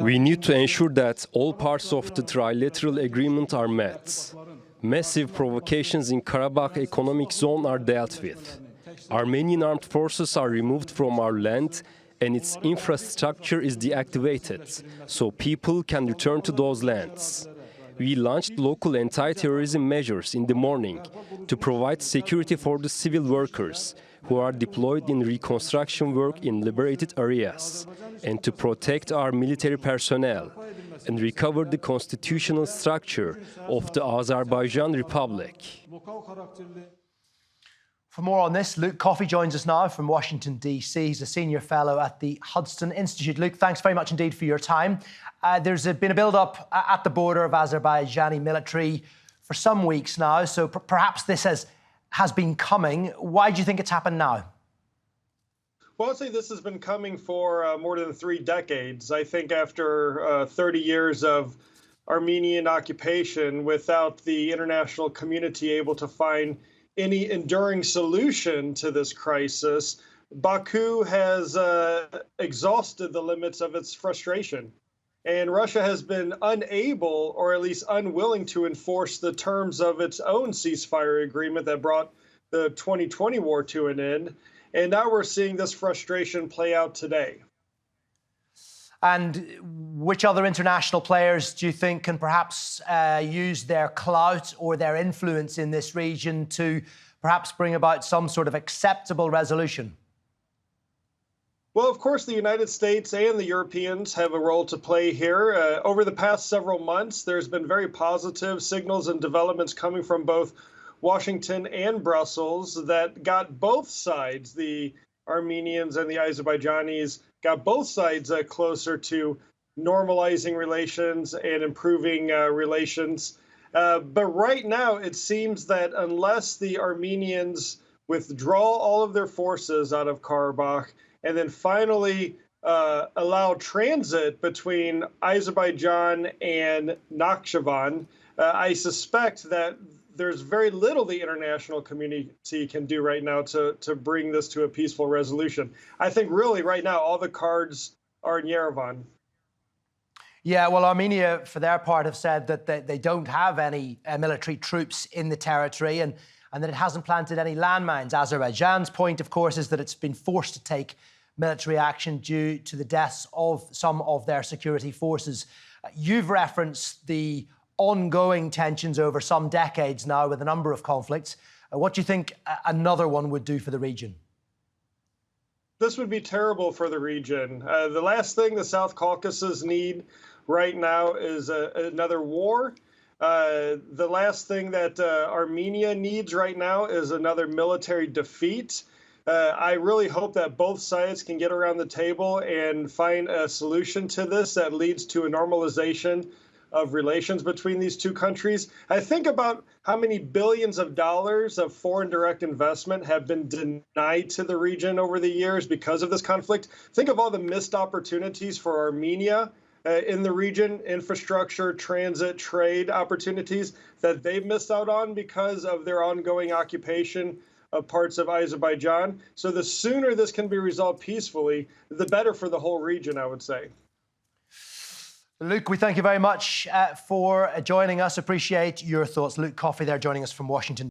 We need to ensure that all parts of the trilateral agreement are met. Massive provocations in Karabakh economic zone are dealt with. Armenian armed forces are removed from our land and its infrastructure is deactivated, so people can return to those lands. We launched local anti-terrorism measures in the morning to provide security for the civil workers who are deployed in reconstruction work in liberated areas, and to protect our military personnel and recover the constitutional structure of the Azerbaijan Republic. For more on this, Luke Coffey joins us now from Washington, D.C. He's a senior fellow at the Hudson Institute. Luke, thanks very much indeed for your time. There's been a build-up at the border of Azerbaijani military for some weeks now, so perhaps this has been coming. Why do you think it's happened now? Well, I'd say this has been coming for more than 3 decades. I think after 30 years of Armenian occupation, without the international community able to find any enduring solution to this crisis, Baku has exhausted the limits of its frustration. And Russia has been unable, or at least unwilling, to enforce the terms of its own ceasefire agreement that brought the 2020 war to an end. And now we're seeing this frustration play out today. And which other international players do you think can perhaps use their clout or their influence in this region to perhaps bring about some sort of acceptable resolution? Well, of course, the United States and the Europeans have a role to play here. Over the past several months, there's been very positive signals and developments coming from both Washington and Brussels that got both sides, the Armenians and the Azerbaijanis, got both sides closer to normalizing relations and improving relations. But right now, it seems that unless the Armenians withdraw all of their forces out of Karabakh and then finally allow transit between Azerbaijan and Nakhchivan, I suspect that there's very little the international community can do right now to bring this to a peaceful resolution. I think really right now all the cards are in Yerevan. Yeah, well, Armenia, for their part, have said that they don't have any military troops in the territory and that it hasn't planted any landmines. Azerbaijan's point, of course, is that it's been forced to take military action due to the deaths of some of their security forces. You've referenced the ongoing tensions over some decades now with a number of conflicts. What do you think another one would do for the region? This would be terrible for the region. The last thing the South Caucasus need right now is another war. The last thing that Armenia needs right now is another military defeat. I really hope that both sides can get around the table and find a solution to this that leads to a normalization of relations between these two countries. I think about how many billions of dollars of foreign direct investment have been denied to the region over the years because of this conflict. Think of all the missed opportunities for Armenia in the region, infrastructure, transit, trade opportunities that they've missed out on because of their ongoing occupation of parts of Azerbaijan. So the sooner this can be resolved peacefully, the better for the whole region, I would say. Luke, we thank you very much for joining us. Appreciate your thoughts. Luke Coffey there joining us from Washington.